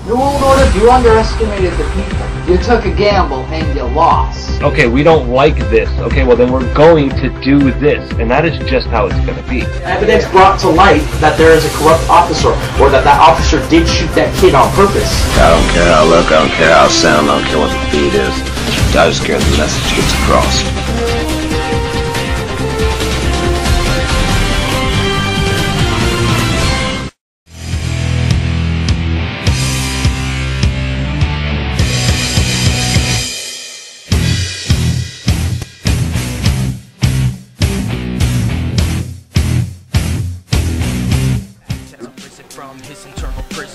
New World Order, you underestimated the people. You took a gamble and you lost. Okay, we don't like this. Okay, well then we're going to do this, and that is just how it's going to be. Evidence brought to light that there is a corrupt officer, or that that officer did shoot that kid on purpose. I don't care how I look, I don't care how I sound, I don't care what the beat is. I just care the message gets across.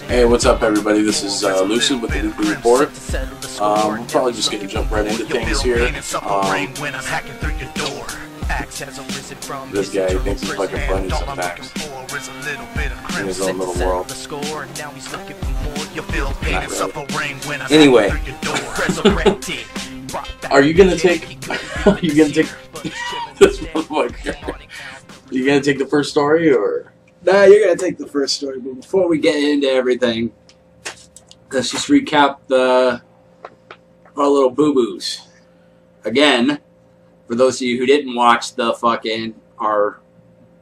Hey, what's up, everybody? This is Lucid with the Weekly Report. We're probably just going to jump right into things here. This guy thinks he's fucking funny sometimes in his own little world. Not really. Anyway, are you going to take? Are you going to take this motherfucker? Are you going to take the first story, or? Nah, you're going to take the first story, but before we get into everything, let's just recap our little boo-boos. Again, for those of you who didn't watch our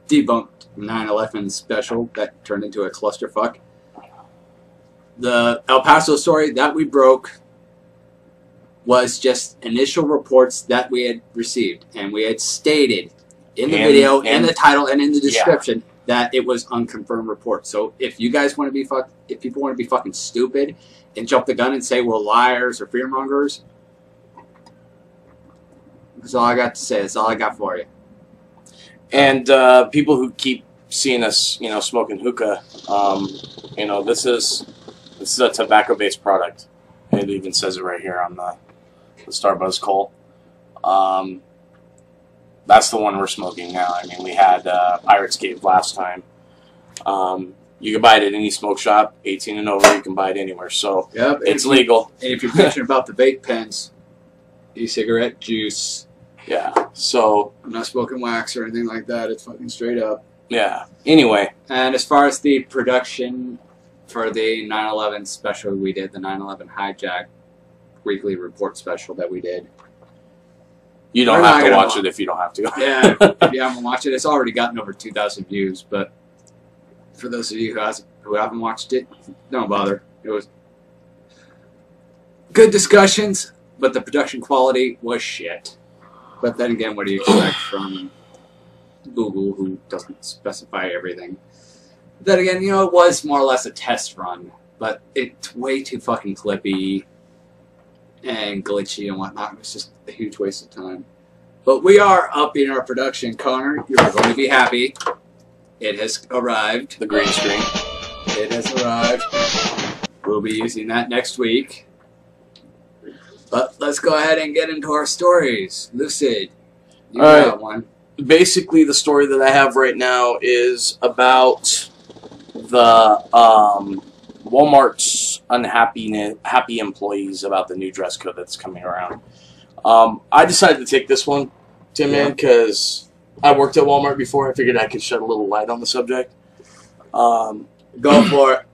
debunked 9/11 special that turned into a clusterfuck, the El Paso story that we broke was just initial reports that we had received, and we had stated in the video, in the title, and in the description, that it was unconfirmed report. So if you guys want to be if people want to be fucking stupid and jump the gun and say we're liars or fearmongers, that's all I got to say. That's all I got for you. And people who keep seeing us, smoking hookah, this is a tobacco-based product. It even says it right here on the Starbuzz Coal. That's the one we're smoking now. I mean, we had Pirates Cave last time. You can buy it at any smoke shop, 18 and over. You can buy it anywhere, so yep, it's legal. And if you're bitching about the vape pens, e-cigarette juice. Yeah, so I'm not smoking wax or anything like that. It's fucking straight up. Yeah. Anyway, and as far as the production for the 9/11 special we did, the 9/11 hijack weekly report special that we did. You don't have to watch it if you don't have to. Yeah, if you haven't watched it, it's already gotten over 2,000 views. But for those of you who haven't watched it, don't bother. It was good discussions, but the production quality was shit. But then again, what do you expect from Google, who doesn't specify everything? Then again, it was more or less a test run, but it's way too fucking clippy and glitchy and whatnot. It was just a huge waste of time. But we are upping our production, Connor. You are going to be happy. It has arrived. The green screen. It has arrived. We'll be using that next week. But let's go ahead and get into our stories. Lucid, you got one. Basically, the story that I have right now is about the Walmart's happy employees about the new dress code that's coming around. I decided to take this one, Tim, man, because I worked at Walmart before. I figured I could shed a little light on the subject. Go for it.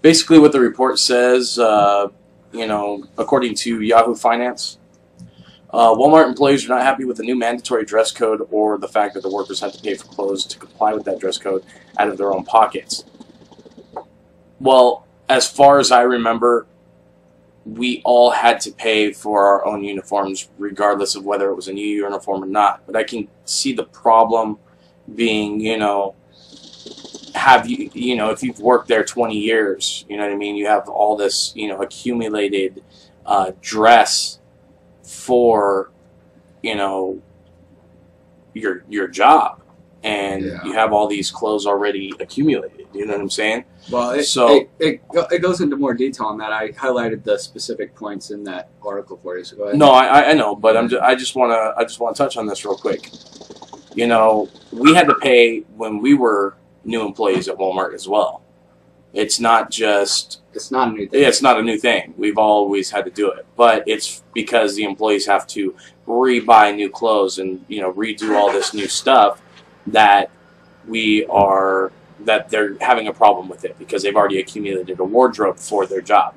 Basically, what the report says, according to Yahoo Finance, Walmart employees are not happy with the new mandatory dress code or the fact that the workers have to pay for clothes to comply with that dress code out of their own pockets. Well, as far as I remember, we all had to pay for our own uniforms regardless of whether it was a new uniform or not. But I can see the problem being, if you've worked there 20 years, you know what I mean? You have all this, accumulated dress for, your job. And you have all these clothes already accumulated. You know what I'm saying? Well, it goes into more detail on that. I highlighted the specific points in that article for you. So go ahead. No, I know, but I just want to touch on this real quick. We had to pay when we were new employees at Walmart as well. It's not a new thing. It's not a new thing. We've always had to do it, but it's because the employees have to re-buy new clothes and redo all this new stuff that we are that they're having a problem with it because they've already accumulated a wardrobe for their job.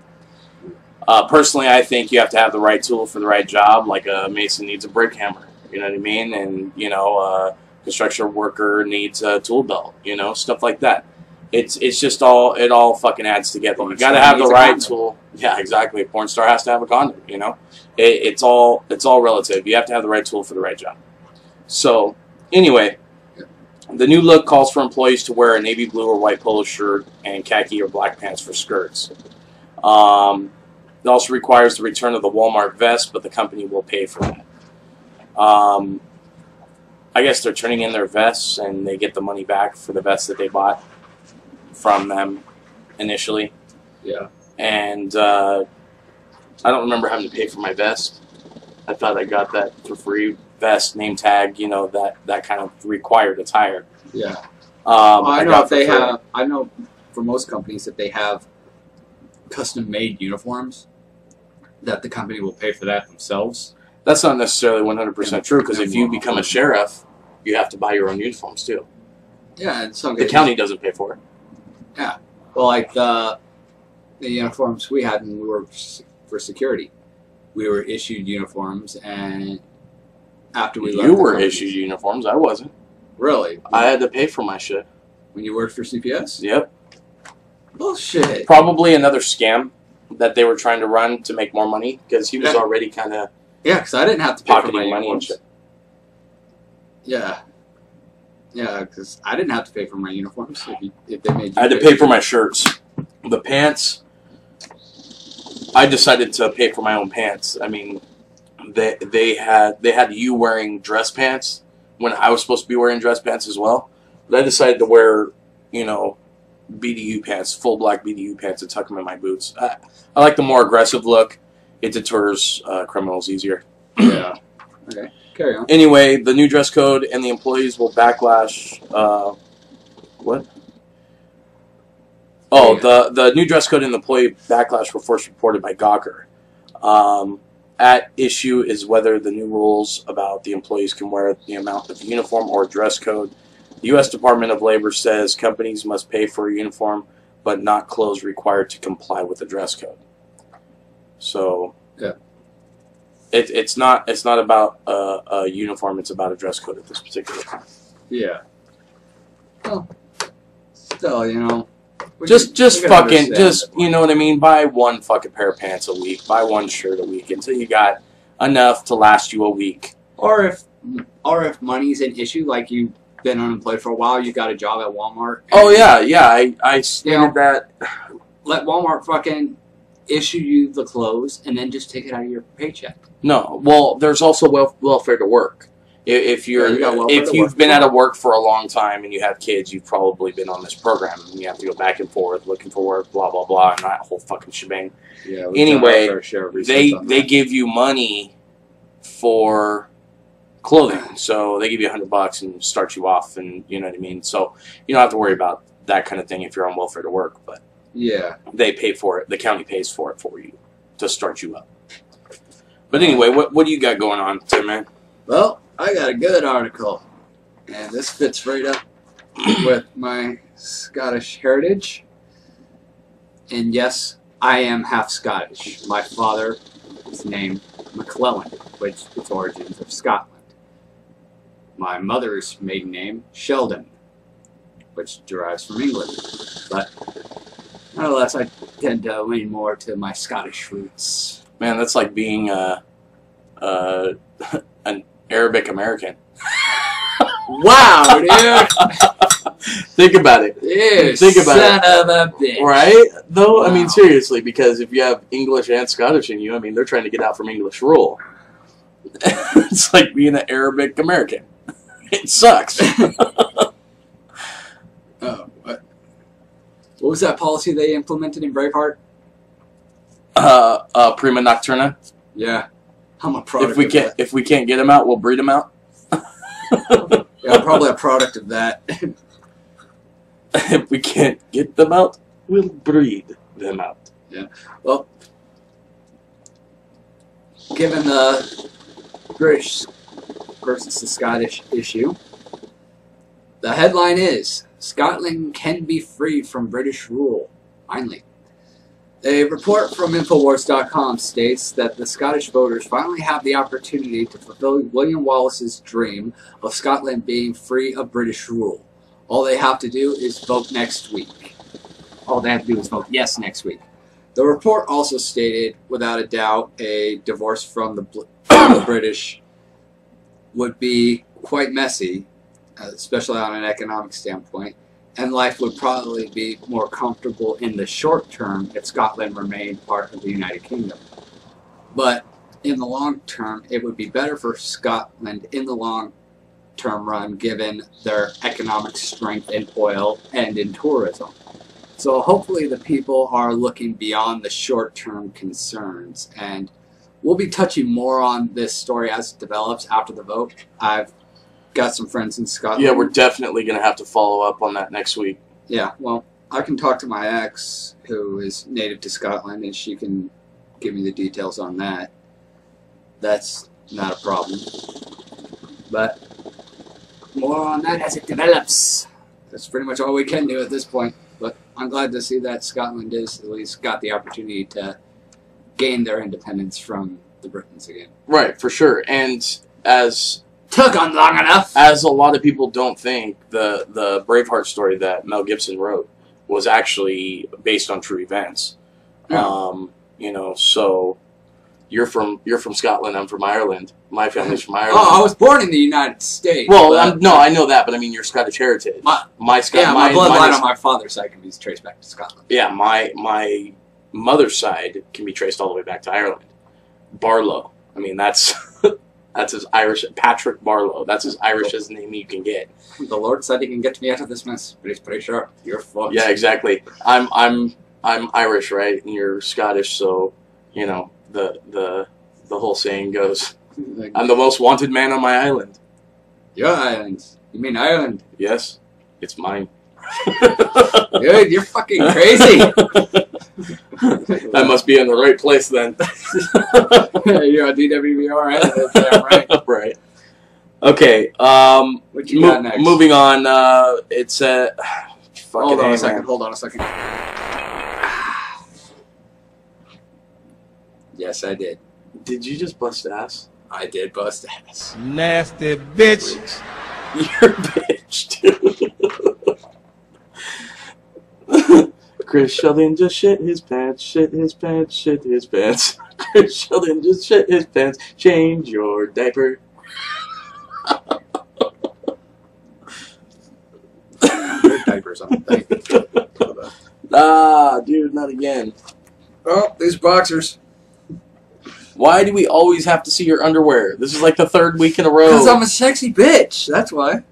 Personally, I think you have to have the right tool for the right job. Like a mason needs a brick hammer, you know what I mean? And, you know, a construction worker needs a tool belt, you know, stuff like that. It's just it all fucking adds together. You got to have the right tool. Yeah, exactly. A porn star has to have a condom, you know? It's all relative. You have to have the right tool for the right job. So, anyway, the new look calls for employees to wear a navy blue or white polo shirt and khaki or black pants for skirts. It also requires the return of the Walmart vest, but the company will pay for that. I guess they're turning in their vests and they get the money back for the vests that they bought from them initially. Yeah. And I don't remember having to pay for my vest. I thought I got that for free. Vest, name tag, you know, that kind of required attire. Yeah. I know if they free. have. I know for most companies that they have custom-made uniforms that the company will pay for that themselves. That's not necessarily 100% true because if you become a sheriff, you have to buy your own uniforms too. Yeah, and some The county doesn't pay for it. Yeah. Well, like the uniforms we had when we were for security, we were issued uniforms, and after we left, You were issued uniforms. I wasn't. Really? I had to pay for my shit. When you worked for CPS? Yep. Bullshit. Probably another scam that they were trying to run to make more money because he was already kind of Yeah, because I didn't have to pay for my pocketing money and uniforms. shit. Yeah. Yeah, because I didn't have to pay for my uniforms if they made you I had to pay for my shirts. The pants, I decided to pay for my own pants. I mean, they had you wearing dress pants when I was supposed to be wearing dress pants as well. But I decided to wear, you know, BDU pants, full black BDU pants, and tuck them in my boots. I like the more aggressive look. It deters criminals easier. Yeah. Okay. Carry on. Anyway, the new dress code and the employees will backlash. What? Oh, the new dress code and the employee backlash were first reported by Gawker. At issue is whether the new rules about the employees can wear the amount of uniform or dress code. The U.S. Department of Labor says companies must pay for a uniform, but not clothes required to comply with the dress code. So, yeah, it's not about a uniform. It's about a dress code at this particular time. Yeah. Well, still, you know. Just fucking, you know what I mean? Buy one fucking pair of pants a week. Buy one shirt a week until you got enough to last you a week. Or if money's an issue, like you've been unemployed for a while, you got a job at Walmart. Oh yeah. I stated that. Let Walmart fucking issue you the clothes and then just take it out of your paycheck. No, well, there's also welfare to work. If you've been out of work for a long time and you have kids, you've probably been on this program and you have to go back and forth looking for work, blah blah blah, and that whole fucking shebang. Yeah. Anyway, they give you money for clothing, so they give you $100 and start you off, and you know what I mean. So you don't have to worry about that kind of thing if you're on welfare to work, but yeah, they pay for it. The county pays for it for you to start you up. But anyway, what do you got going on, Tim, man? Well, I got a good article, and this fits right up with my Scottish heritage. And yes, I am half Scottish. My father is named McClellan, which is origins of Scotland. My mother's maiden name, Sheldon, which derives from England. But nonetheless, I tend to lean more to my Scottish roots. Man, that's like being an Arabic American. Wow, dude! Think about it. Dude, Think about it. Son of a bitch. Right? Though, Wow. I mean, seriously, because if you have English and Scottish in you, I mean, they're trying to get out from English rule. It's like being an Arabic American. It sucks. Oh, what was that policy they implemented in Braveheart? Prima nocturna. Yeah, I'm a product. If we can't get them out, we'll breed them out. Yeah, I'm probably a product of that. If we can't get them out, we'll breed them out. Yeah. Well, given the British versus the Scottish issue, the headline is Scotland can be freed from British rule. Finally. A report from Infowars.com states that the Scottish voters finally have the opportunity to fulfill William Wallace's dream of Scotland being free of British rule. All they have to do is vote next week. All they have to do is vote yes next week. The report also stated, without a doubt, a divorce from the British would be quite messy, especially on an economic standpoint, and life would probably be more comfortable in the short term if Scotland remained part of the United Kingdom. But in the long term, it would be better for Scotland in the long term run, given their economic strength in oil and in tourism. So hopefully the people are looking beyond the short-term concerns, and we'll be touching more on this story as it develops after the vote. I've got some friends in Scotland. Yeah, we're definitely going to have to follow up on that next week. Yeah, well, I can talk to my ex, who is native to Scotland, and she can give me the details on that. That's not a problem. But more on that as it develops. That's pretty much all we can do at this point. But I'm glad to see that Scotland is at least got the opportunity to gain their independence from the Britons again. Right, for sure. And as took on long enough. As a lot of people don't think, the Braveheart story that Mel Gibson wrote was actually based on true events. Yeah. You know, so you're from Scotland. I'm from Ireland. My family's from Ireland. Oh, I was born in the United States. Well, no, I know that, but I mean, you're Scottish heritage. My bloodline on my father's side can be traced back to Scotland. Yeah, my mother's side can be traced all the way back to Ireland. Barlow. I mean, that's as Irish. Patrick Barlow. That's as Irish as a name you can get. The Lord said he can get me out of this mess, but he's pretty sure you're fucked. Yeah, exactly. I'm Irish, right? And you're Scottish, so you know the whole saying goes, I'm the most wanted man on my island. Your island? You mean Ireland? Yes, it's mine. Dude, you're fucking crazy. I must be in the right place then. You're on DWBR, right? That's right. Right. Okay. What you got next? Moving on. It's Hold on a second. Yes, I did. Did you just bust ass? I did bust ass. Nasty bitch. You're a bitch, dude. Chris Sheldon just shit his pants, shit his pants, shit his pants. Chris Sheldon just shit his pants, change your diaper. Your diaper's on the thing. Ah, dude, not again. Oh, these boxers. Why do we always have to see your underwear? This is like the third week in a row. Because I'm a sexy bitch, that's why.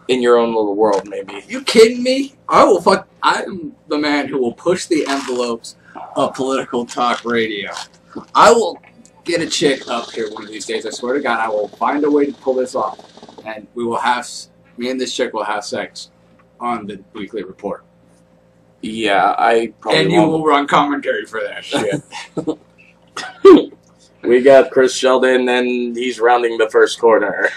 In your own little world, maybe. You kidding me? I'm the man who will push the envelopes of political talk radio. I will get a chick up here one of these days. I swear to God, I will find a way to pull this off. And me and this chick will have sex on the Weekly Report. Yeah, I probably And you will run commentary for that shit. We got Chris Sheldon, and he's rounding the first corner.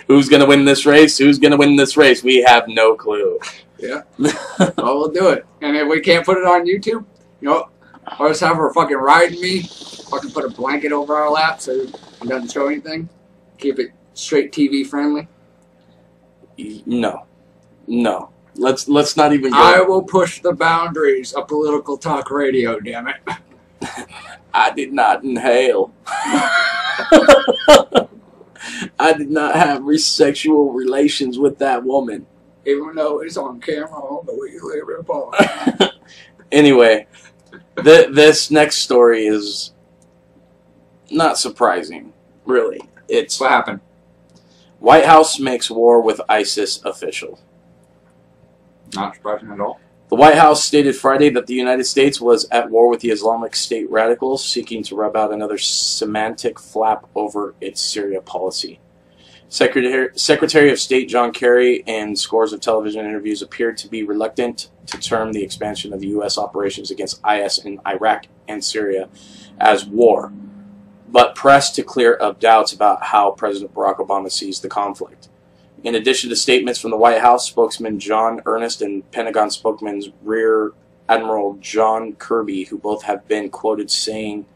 Who's going to win this race? Who's going to win this race? We have no clue. Yeah. Well, we'll do it. And if we can't put it on YouTube, you know, or just have her fucking riding me, fucking put a blanket over our lap so it doesn't show anything. Keep it straight TV friendly. No. Let's not even go. I will push the boundaries of political talk radio, damn it. I did not inhale. I did not have sexual relations with that woman. Even though it's on camera on the Weekly Report. Anyway, this next story is not surprising, really. It's what happened? White House makes war with ISIS official. Not surprising at all. The White House stated Friday that the United States was at war with the Islamic State radicals, seeking to rub out another semantic flap over its Syria policy. Secretary of State John Kerry, in scores of television interviews, appeared to be reluctant to term the expansion of U.S. operations against IS in Iraq and Syria as war, but pressed to clear up doubts about how President Barack Obama sees the conflict. In addition to statements from the White House spokesman John Earnest and Pentagon spokesman Rear Admiral John Kirby, who both have been quoted saying,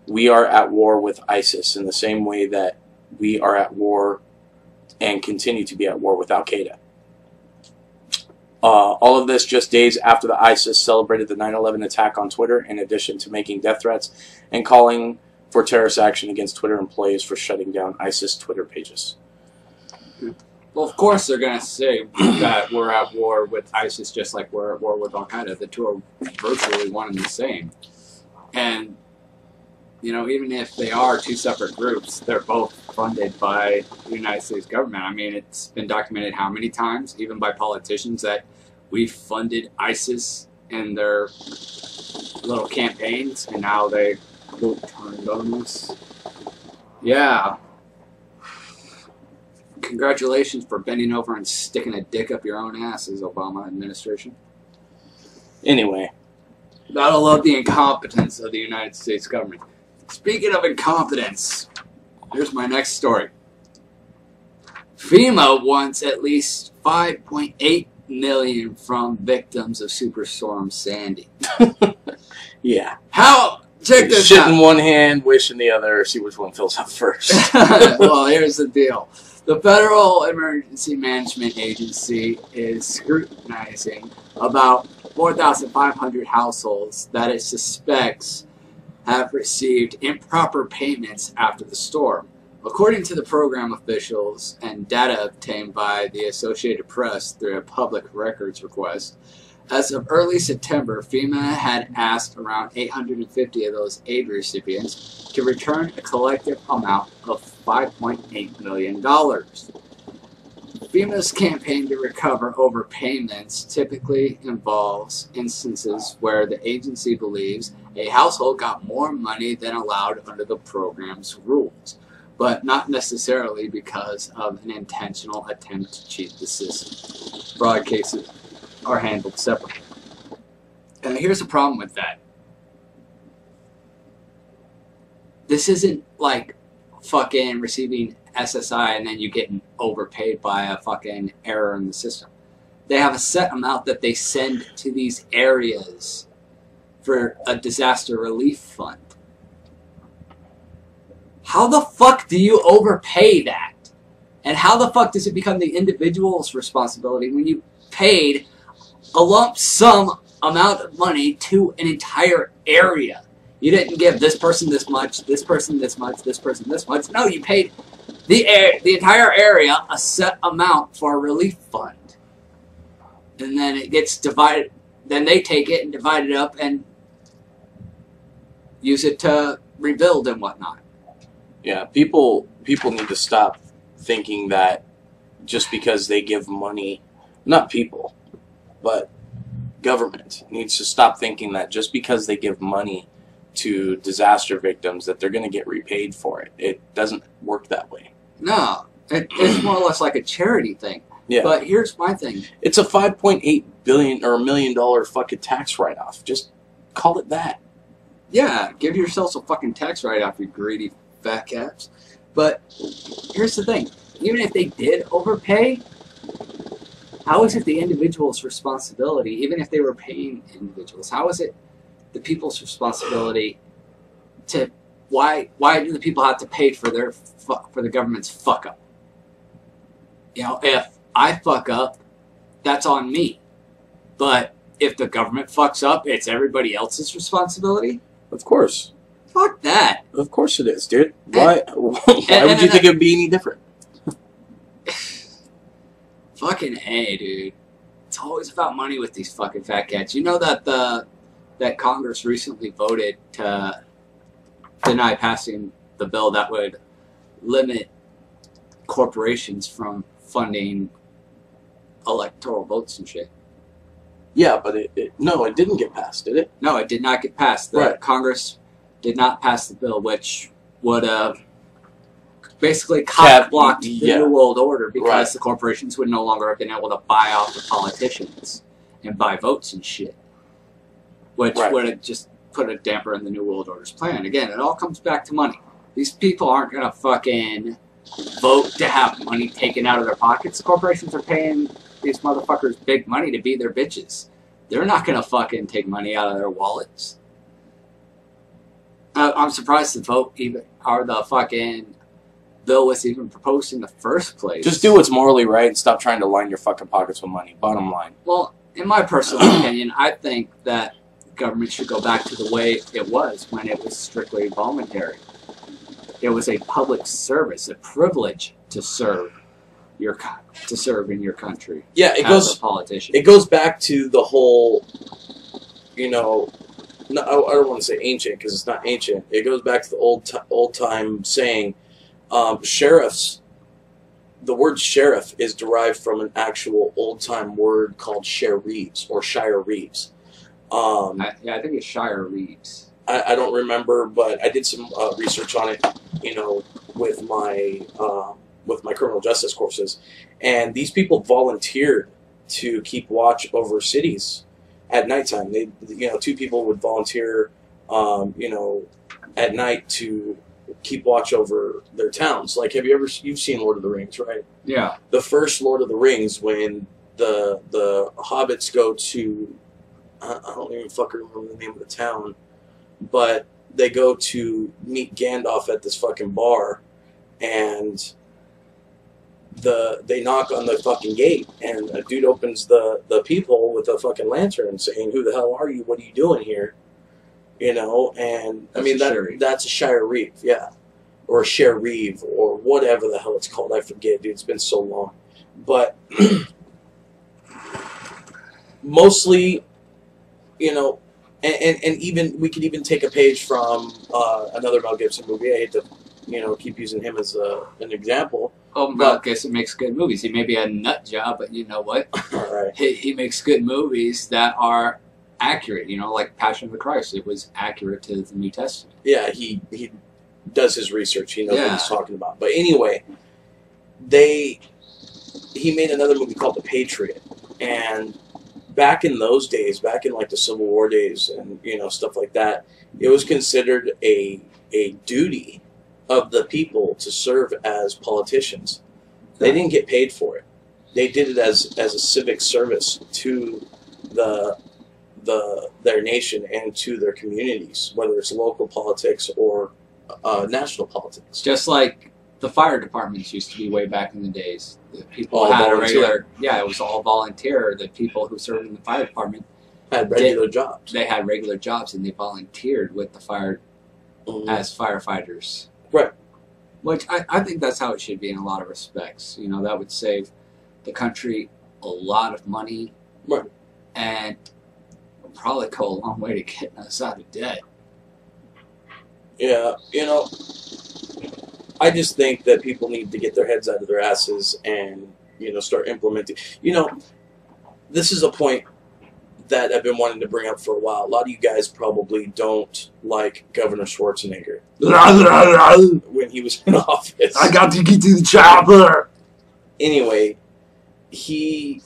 "We are at war with ISIS in the same way that we are at war and continue to be at war with Al-Qaeda." All of this just days after the ISIS celebrated the 9/11 attack on Twitter, in addition to making death threats and calling for terrorist action against Twitter employees for shutting down ISIS Twitter pages. Well, of course they're going to say that we're at war with ISIS just like we're at war with Al-Qaeda. The two are virtually one and the same. And, you know, even if they are two separate groups, they're both funded by the United States government. I mean, it's been documented how many times, even by politicians, that we funded ISIS in their little campaigns, and now they turned on us. Yeah. Congratulations for bending over and sticking a dick up your own asses, Obama administration. Anyway. Gotta love the incompetence of the United States government. Speaking of incompetence, here's my next story. FEMA wants at least $5.8 million from victims of Superstorm Sandy. Yeah. How? Check this Shit out. in one hand, wish in the other, see which one fills up first. Well, here's the deal. The Federal Emergency Management Agency is scrutinizing about 4,500 households that it suspects have received improper payments after the storm. According to the program officials and data obtained by the Associated Press through a public records request, as of early September, FEMA had asked around 850 of those aid recipients to return a collective amount of $5.8 million. FEMA's campaign to recover overpayments typically involves instances where the agency believes a household got more money than allowed under the program's rules, but not necessarily because of an intentional attempt to cheat the system. Fraud cases are handled separately. And here's the problem with that. This isn't like fucking receiving SSI and then you getting overpaid by a fucking error in the system. They have a set amount that they send to these areas for a disaster relief fund. How the fuck do you overpay that? And how the fuck does it become the individual's responsibility when you paid a lump sum amount of money to an entire area? You didn't give this person this much, this person this much, this person this much. No, you paid the entire area a set amount for a relief fund. And then it gets divided. Then they take it and divide it up and use it to rebuild and whatnot. Yeah, people need to stop thinking that just because they give money, not people, but government needs to stop thinking that just because they give money to disaster victims that they're going to get repaid for it. It doesn't work that way. No, it's more or less like a charity thing. Yeah. But here's my thing. It's a $5.8 billion or $1 million fucking tax write-off. Just call it that. Yeah, give yourselves a fucking tax write-off, you greedy fat cats. But here's the thing. Even if they did overpay, how is it the individual's responsibility, even if they were paying individuals, how is it the people's responsibility to, why do the people have to pay for the government's fuck up? You know, if I fuck up, that's on me. But if the government fucks up, it's everybody else's responsibility? Of course. Fuck that. Of course it is, dude. Why would you think it would be any different? Fucking A, dude. It's always about money with these fucking fat cats. You know that that Congress recently voted to deny passing the bill that would limit corporations from funding electoral votes and shit. Yeah, but no, it didn't get passed, did it? No, it did not get passed. The Congress did not pass the bill, which would have basically cock-blocked the New World Order because the corporations would no longer have been able to buy off the politicians and buy votes and shit. Which would have just put a damper in the New World Order's plan. Again, it all comes back to money. These people aren't going to fucking vote to have money taken out of their pockets. Corporations are paying these motherfuckers big money to be their bitches. They're not gonna fucking take money out of their wallets. I'm surprised the vote even, or the fucking bill was even proposed in the first place. Just do what's morally right and stop trying to line your fucking pockets with money. Bottom line. Well, in my personal opinion, I think that government should go back to the way it was when it was strictly voluntary. It was a public service, a privilege to serve in your country. Yeah, it as a politician. It goes back to the whole, you know, no, I don't want to say ancient because it's not ancient. It goes back to the old time saying, sheriffs. The word sheriff is derived from an actual old time word called sheriffs or shire reeves. I think it's shire reeves. I don't remember, but I did some research on it, you know, with my criminal justice courses, and these people volunteered to keep watch over cities at nighttime. They, you know, 2 people would volunteer, you know, at night to keep watch over their towns. Like, you've seen Lord of the Rings, right? Yeah. The first Lord of the Rings, when the hobbits go to, I don't even fucking remember the name of the town, but they go to meet Gandalf at this fucking bar, and they knock on the fucking gate, and a dude opens the peephole with a fucking lantern saying, "Who the hell are you? What are you doing here?" You know, and I mean, that's a shire reeve, yeah. Or a share reeve, or whatever the hell it's called. I forget, dude. It's been so long. But mostly, you know, and even, we could even take a page from another Mel Gibson movie. I hate to, you know, keep using him as an example. Oh, Mel Gibson makes good movies. He may be a nut job, but you know what? All right. He makes good movies that are accurate, you know, like Passion of the Christ. It was accurate to the New Testament. Yeah, he does his research. He knows what he's talking about. But anyway, he made another movie called The Patriot, and back in those days, back in like the Civil War days, and you know, stuff like that, it was considered a duty of the people to serve as politicians. They didn't get paid for it. They did it as a civic service to their nation and to their communities, whether it's local politics or national politics. Just like the fire departments used to be way back in the days. The people All had volunteer. it was all volunteer. The people who served in the fire department Had regular jobs. They had regular jobs, and they volunteered with the fire as firefighters. Right. Which I think that's how it should be in a lot of respects. You know, that would save the country a lot of money. Right. And would probably go a long way to getting us out of debt. Yeah, you know, I just think that people need to get their heads out of their asses and, you know, start implementing. You know, this is a point that I've been wanting to bring up for a while. A lot of you guys probably don't like Governor Schwarzenegger when he was in office. I got to get to the chopper. Anyway, you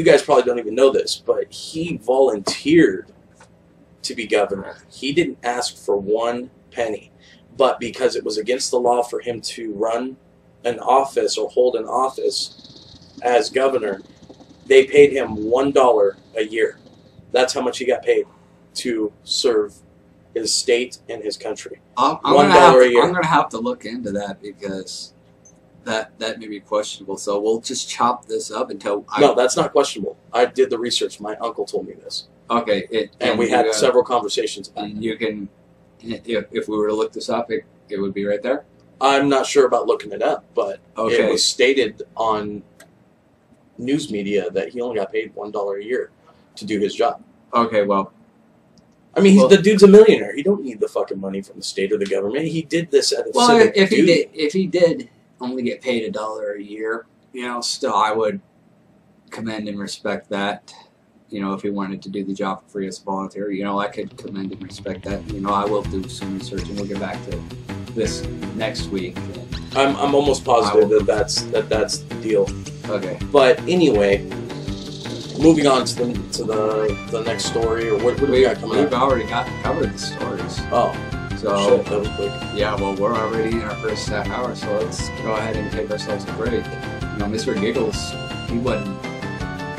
guys probably don't even know this, but he volunteered to be governor. He didn't ask for one penny, but because it was against the law for him to run an office or hold an office as governor, they paid him $1 a year. That's how much he got paid to serve his state and his country. $1 a year. I'm going to have to look into that because that may be questionable. So we'll just chop this up until... No, that's not questionable. I did the research. My uncle told me this. Okay. And we had several conversations about it. You can... If we were to look this up, it would be right there? I'm not sure about looking it up, but okay. It was stated on news media that he only got paid $1 a year to do his job. Okay, well... I mean, the dude's a millionaire. He don't need the fucking money from the state or the government. He did this at a civic duty. If he did only get paid $1 a year, you know, still I would commend and respect that. You know, if he wanted to do the job for free as a volunteer, you know, I could commend and respect that. You know, I will do some research and we'll get back to this next week. I'm almost positive that's the deal. Okay. But anyway, moving on to the next story, or what do we got coming up? We've already covered the stories. Oh. So, Shit, that was quick. yeah, well, we're already in our first half hour, so let's go ahead and take ourselves a break. You know, Mr. Giggles, he wasn't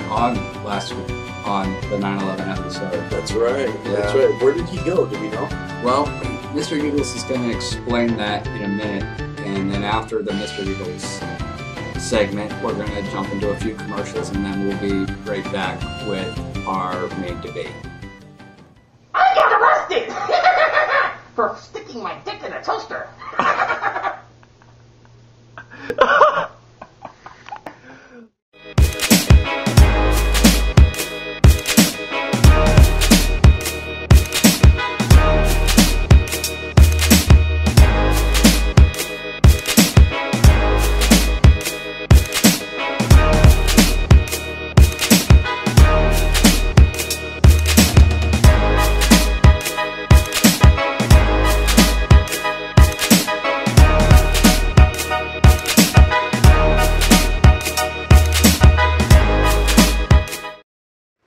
on last week on the 9/11 episode. That's right. Yeah. That's right. Where did he go? Do we know? Well, Mr. Giggles is going to explain that in a minute, and then after the Mr. Giggles segment, we're going to jump into a few commercials, and then we'll be right back with our main debate. I got arrested for sticking my dick in a toaster.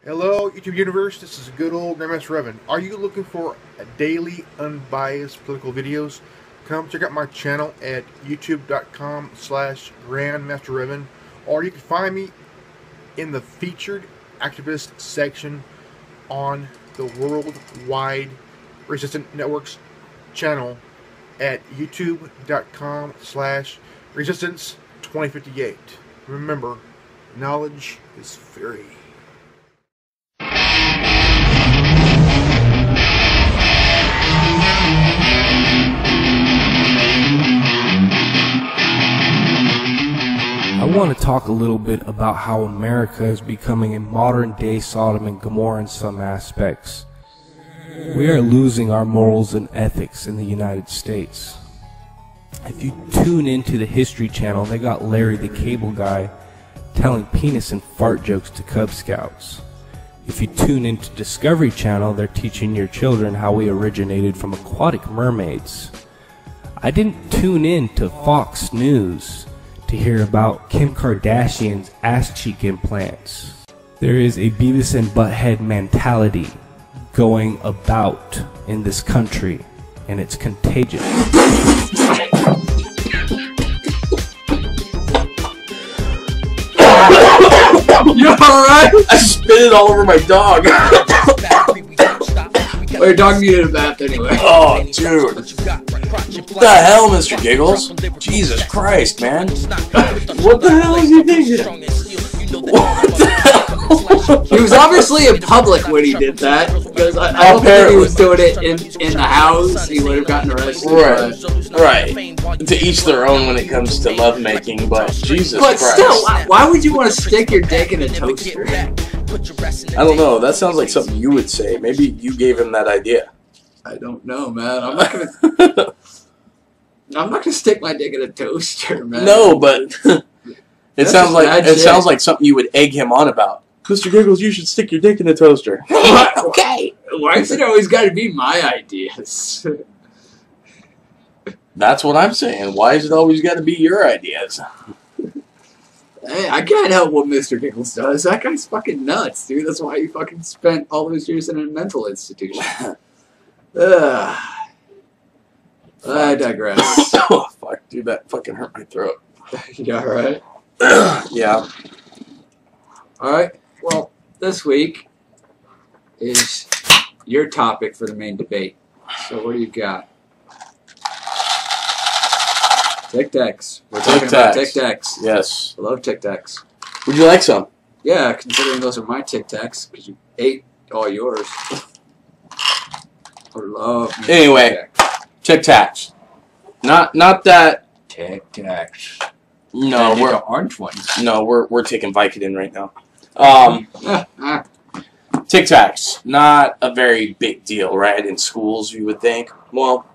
Hello, YouTube Universe. This is good old MS Revan. Are you looking for daily, unbiased political videos? Come check out my channel at youtube.com/GrandmasterRevan, or you can find me in the featured activist section on the Worldwide Resistant Networks channel at youtube.com/Resistance2058. Remember, knowledge is free. I want to talk a little bit about how America is becoming a modern-day Sodom and Gomorrah in some aspects. We are losing our morals and ethics in the United States. If you tune into the History Channel, they got Larry the Cable Guy telling penis and fart jokes to Cub Scouts. If you tune into Discovery Channel, they're teaching your children how we originated from aquatic mermaids. I didn't tune in to Fox News to hear about Kim Kardashian's ass cheek implants. There is a Beavis and Butthead mentality going about in this country, and it's contagious. You alright? I spit it all over my dog. Well, your dog needed a bath anyway. Oh, dude. What the hell, Mr. Giggles? Jesus Christ, man. What the hell is he thinking? What the hell? He was obviously in public when he did that, because I don't think he was doing it in the house. He would have gotten arrested. Right. To each their own when it comes to lovemaking, but Jesus But Christ. still, why would you want to stick your dick in a toaster? I don't know. That sounds like something you would say. Maybe you gave him that idea. I don't know, man. I'm not gonna stick my dick in a toaster, man. No, but it That's sounds just like bad it shit. sounds like something you would egg him on about. Mr. Giggles, you should stick your dick in a toaster. Okay. Why is it always got to be my ideas? That's what I'm saying. Why is it always got to be your ideas? Hey, I can't help what Mr. Giggles does. That guy's fucking nuts, dude. That's why he fucking spent all those years in a mental institution. I digress. Oh, fuck, dude, that fucking hurt my throat. You alright? Yeah. Alright, well, this week is your topic for the main debate. So what do you got? Tictacs. We're talking about Tictacs. Yes. I love Tictacs. Would you like some? Yeah, considering those are my Tictacs, because you ate all yours. I love me Anyway, Tictacs. Not that. Tictacs. No, The we're orange ones. no, we're taking Vicodin right now. Tic-Tacs, not a very big deal, right? In schools, you would think. Well,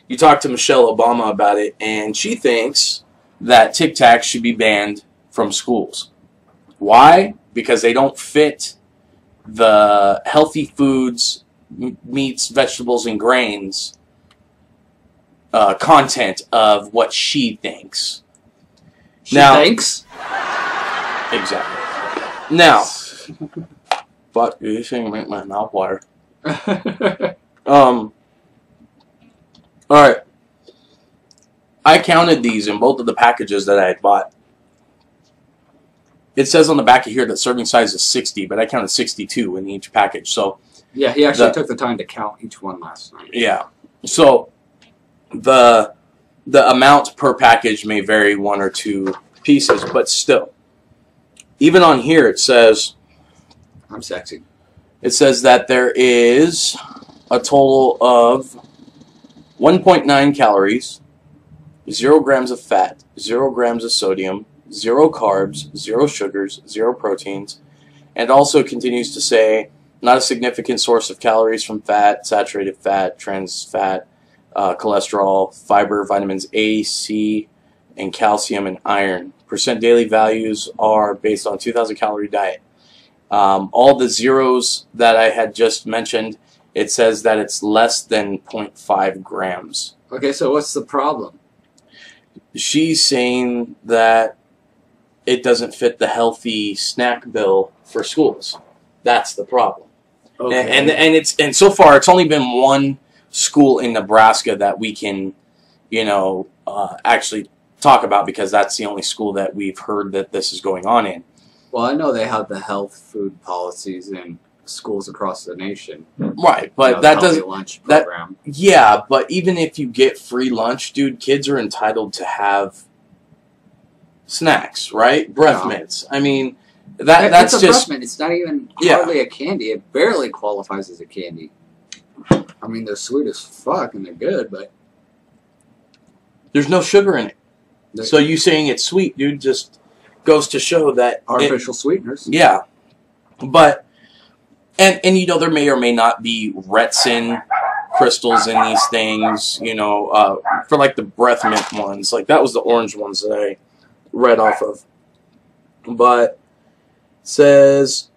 you talk to Michelle Obama about it, and she thinks that Tic-Tacs should be banned from schools. Why? Because they don't fit the healthy foods, meats, vegetables, and grains content of what she thinks. She thinks? Exactly. Now, fuck, dude, this thing make my mouth water. All right. I counted these in both of the packages that I had bought. It says on the back of here that serving size is 60, but I counted 62 in each package. So yeah, he actually took the time to count each one last night. Yeah. So the amount per package may vary 1 or 2 pieces, but still. Even on here it says, I'm sexy. It says that there is a total of 1.9 calories, 0 grams of fat, 0 grams of sodium, 0 carbs, 0 sugars, 0 proteins, and also continues to say not a significant source of calories from fat, saturated fat, trans fat, cholesterol, fiber, vitamins A, C, and calcium and iron. Percent daily values are based on 2,000 calorie diet. All the zeros that I had just mentioned, it says that it's less than 0.5 grams. Okay, so what's the problem? She's saying that it doesn't fit the healthy snack bill for schools. That's the problem. Okay. And so far it's only been one school in Nebraska that we can, actually talk about, because that's the only school that we've heard that this is going on in. Well, I know they have the health food policies in schools across the nation. Right, but that doesn't lunch program. Yeah, but even if you get free lunch, dude, kids are entitled to have snacks, right? Breath mints. I mean, that's it's a just breath mint. It's not even hardly a candy. It barely qualifies as a candy. I mean, they're sweet as fuck and they're good, but there's no sugar in it. So you saying it's sweet, dude, just goes to show that artificial sweeteners. Yeah, but and there may or may not be retsin crystals in these things. For like the breath mint ones, like that was the orange ones that I read off of. But it says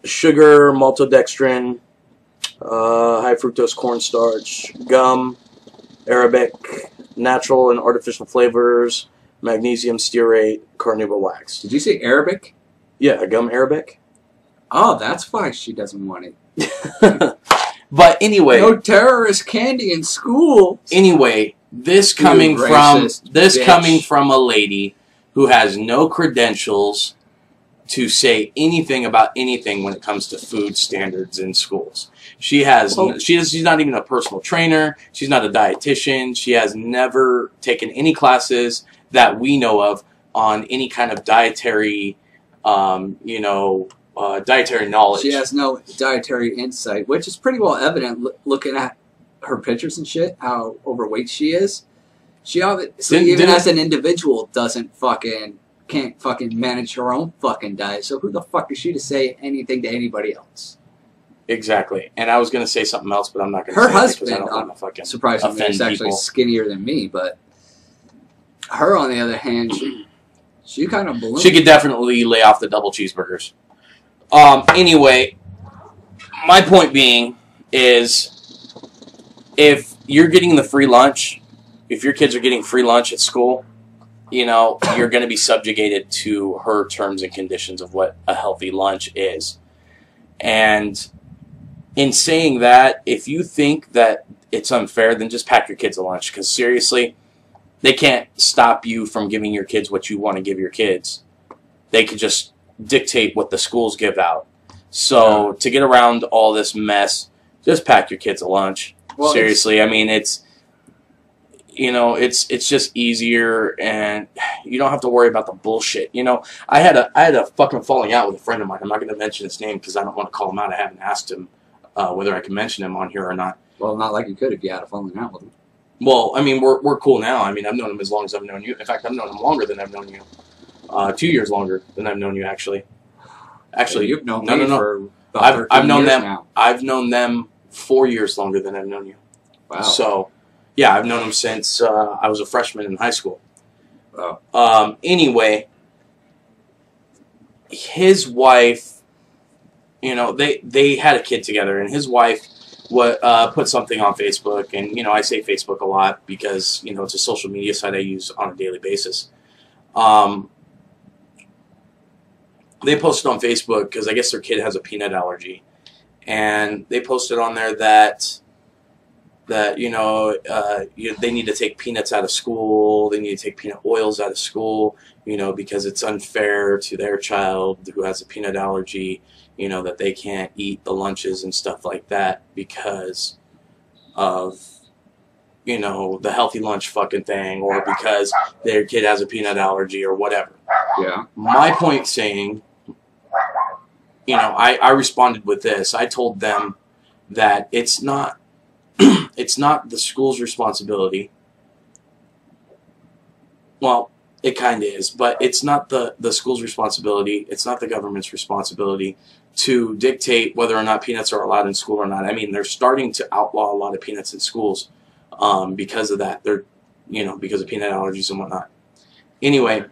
sugar, maltodextrin, high fructose cornstarch, gum, Arabic, natural and artificial flavors, magnesium stearate, carnauba wax. Did you say Arabic? Yeah, gum Arabic. Oh, that's why she doesn't want it. But anyway, no terrorist candy in school. Anyway, this coming from a lady who has no credentials to say anything about anything when it comes to food standards in schools. She's not even a personal trainer. She's not a dietitian. She has never taken any classes that we know of on any kind of dietary, dietary knowledge. She has no dietary insight, which is pretty well evident looking at her pictures and shit, how overweight she is. She obviously, even as an individual, can't fucking manage her own fucking diet. So who the fuck is she to say anything to anybody else? Exactly. And I was going to say something else, but I'm not going to say it because I don't want to fucking surprisingly, is actually skinnier than me, but her, on the other hand, she kind of ballooned. She could definitely lay off the double cheeseburgers. Anyway, my point being is, if you're getting the free lunch, if your kids are getting free lunch at school, you're going to be subjugated to her terms and conditions of what a healthy lunch is. And in saying that, if you think that it's unfair, then just pack your kids a lunch. Because seriously, they can't stop you from giving your kids what you want to give your kids. They could just dictate what the schools give out. So to get around all this mess, just pack your kids a lunch. Well, seriously, I mean, it's just easier, and you don't have to worry about the bullshit. I had a fucking falling out with a friend of mine. I'm not going to mention his name because I don't want to call him out. I haven't asked him whether I can mention him on here or not. Well, not like you could if you had a falling out with him. Well, I mean, we're cool now. I mean, I've known him as long as I've known you. In fact, I've known him longer than I've known you. 2 years longer than I've known you, actually. Actually, you've known me for about I've known years them. now. I've known them 4 years longer than I've known you. Wow. So, yeah, I've known him since I was a freshman in high school. Wow. Anyway, his wife, they had a kid together, and his wife put something on Facebook, and I say Facebook a lot because it's a social media site I use on a daily basis. They posted on Facebook because I guess their kid has a peanut allergy, and they posted on there that that they need to take peanuts out of school, they need to take peanut oils out of school, because it's unfair to their child who has a peanut allergy, that they can't eat the lunches and stuff like that because of the healthy lunch fucking thing, or because their kid has a peanut allergy or whatever. Yeah. My point saying, I responded with this. I told them that it's not it's not the school's responsibility. Well, it kind of is, but it's not the school's responsibility. It's not the government's responsibility to dictate whether or not peanuts are allowed in school or not. I mean, they're starting to outlaw a lot of peanuts in schools because of that. They're, because of peanut allergies and whatnot. Anyway,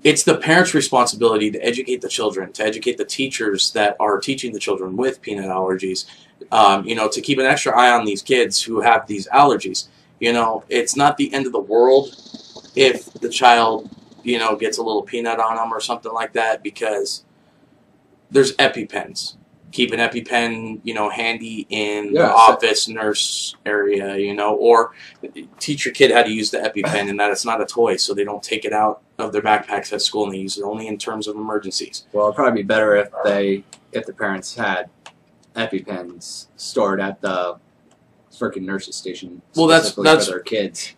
it's the parents' responsibility to educate the children, to educate the teachers that are teaching the children with peanut allergies, to keep an extra eye on these kids who have these allergies. It's not the end of the world if the child, gets a little peanut on them or something like that, because there's EpiPens. Keep an EpiPen, handy in the office nurse area, or teach your kid how to use the EpiPen and that it's not a toy, so they don't take it out of their backpacks at school and they use it only in terms of emergencies. Well, it'd probably be better if the parents had EpiPens stored at the freaking nurse's station. Well, that's for their kids.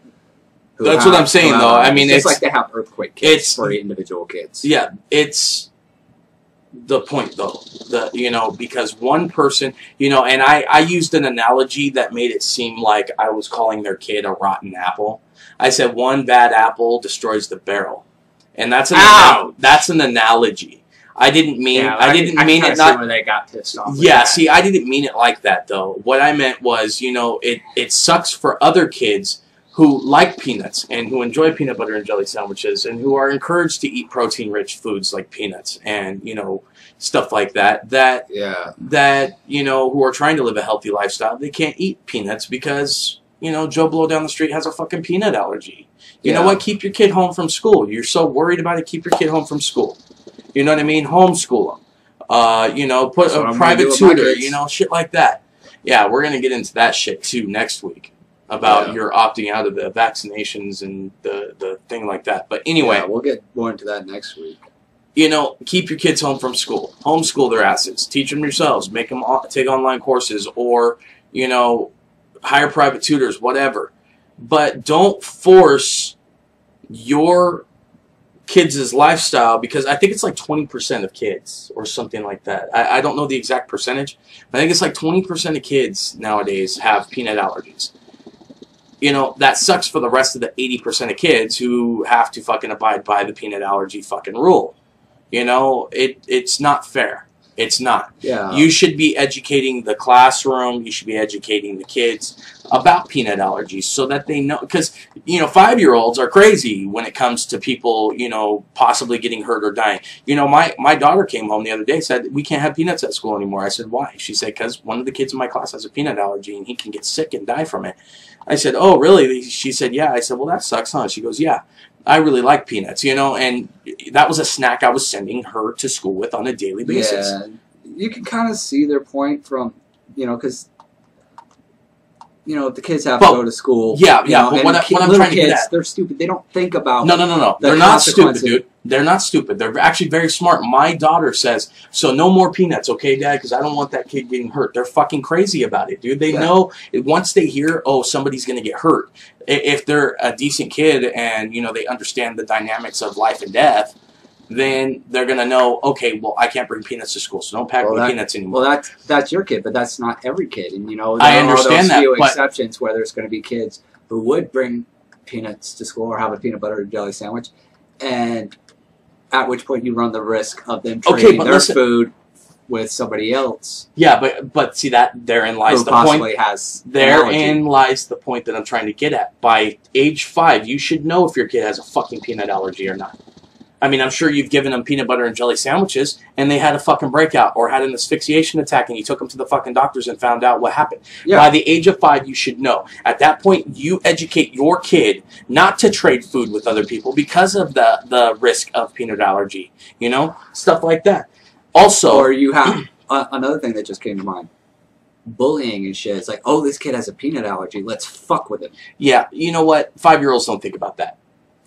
That's what I'm saying, though. I mean, it's like they have earthquake kits for individual kids. Yeah, it's the point, though. Because one person, and I used an analogy that made it seem like I was calling their kid a rotten apple. I said one bad apple destroys the barrel, and that's an analogy. I didn't mean I didn't mean it not where they got pissed off. Yeah, see, I didn't mean it like that though. What I meant was, it sucks for other kids who like peanuts and who enjoy peanut butter and jelly sandwiches and who are encouraged to eat protein-rich foods like peanuts and stuff like that. Who are trying to live a healthy lifestyle, they can't eat peanuts because Joe Blow down the street has a fucking peanut allergy. You know what? Keep your kid home from school. You're so worried about it. Keep your kid home from school. You know what I mean? Homeschool them. Put a private tutor, shit like that. Yeah, we're going to get into that shit too next week about your opting out of the vaccinations and the thing like that. But anyway. We'll get more into that next week. Keep your kids home from school. Homeschool their asses. Teach them yourselves. Make them take online courses or, hire private tutors, whatever. But don't force your kids' lifestyle, because I think it's like 20% of kids or something like that. I don't know the exact percentage, but I think it's like 20% of kids nowadays have peanut allergies. That sucks for the rest of the 80% of kids who have to fucking abide by the peanut allergy fucking rule. It's not fair. It's not. Yeah. You should be educating the classroom. You should be educating the kids about peanut allergies so that they know. Because, 5-year-olds are crazy when it comes to people, possibly getting hurt or dying. My daughter came home the other day and said, we can't have peanuts at school anymore. I said, why? She said, because one of the kids in my class has a peanut allergy and he can get sick and die from it. I said, oh, really? She said, yeah. I said, well, that sucks, huh? She goes, yeah. I really like peanuts, and that was a snack I was sending her to school with on a daily basis. Yeah, you can kind of see their point from, because, the kids have to go to school. Yeah, but what I'm trying to get at. They're stupid. They don't think about No. They're not stupid, dude. They're not stupid. They're actually very smart. My daughter says, so no more peanuts, okay, Dad? Because I don't want that kid getting hurt. They're fucking crazy about it, dude. They know, once they hear, oh, somebody's going to get hurt, if they're a decent kid and, they understand the dynamics of life and death, then they're going to know, okay, well, I can't bring peanuts to school, so don't pack me peanuts anymore. Well, that's your kid, but that's not every kid. And, I understand that, few exceptions where there's going to be kids who would bring peanuts to school or have a peanut butter and jelly sandwich, and at which point you run the risk of them trading their food with somebody else. Yeah, but see, that therein lies the point. Therein lies the point that I'm trying to get at. By age 5, you should know if your kid has a fucking peanut allergy or not. I mean, I'm sure you've given them peanut butter and jelly sandwiches, and they had a fucking breakout or had an asphyxiation attack, and you took them to the fucking doctors and found out what happened. Yeah. By the age of 5, you should know. At that point, you educate your kid not to trade food with other people because of the risk of peanut allergy. Stuff like that. Also, or you have another thing that just came to mind. bullying and shit. It's like, oh, this kid has a peanut allergy. Let's fuck with him. Yeah, you know what? 5-year-olds don't think about that.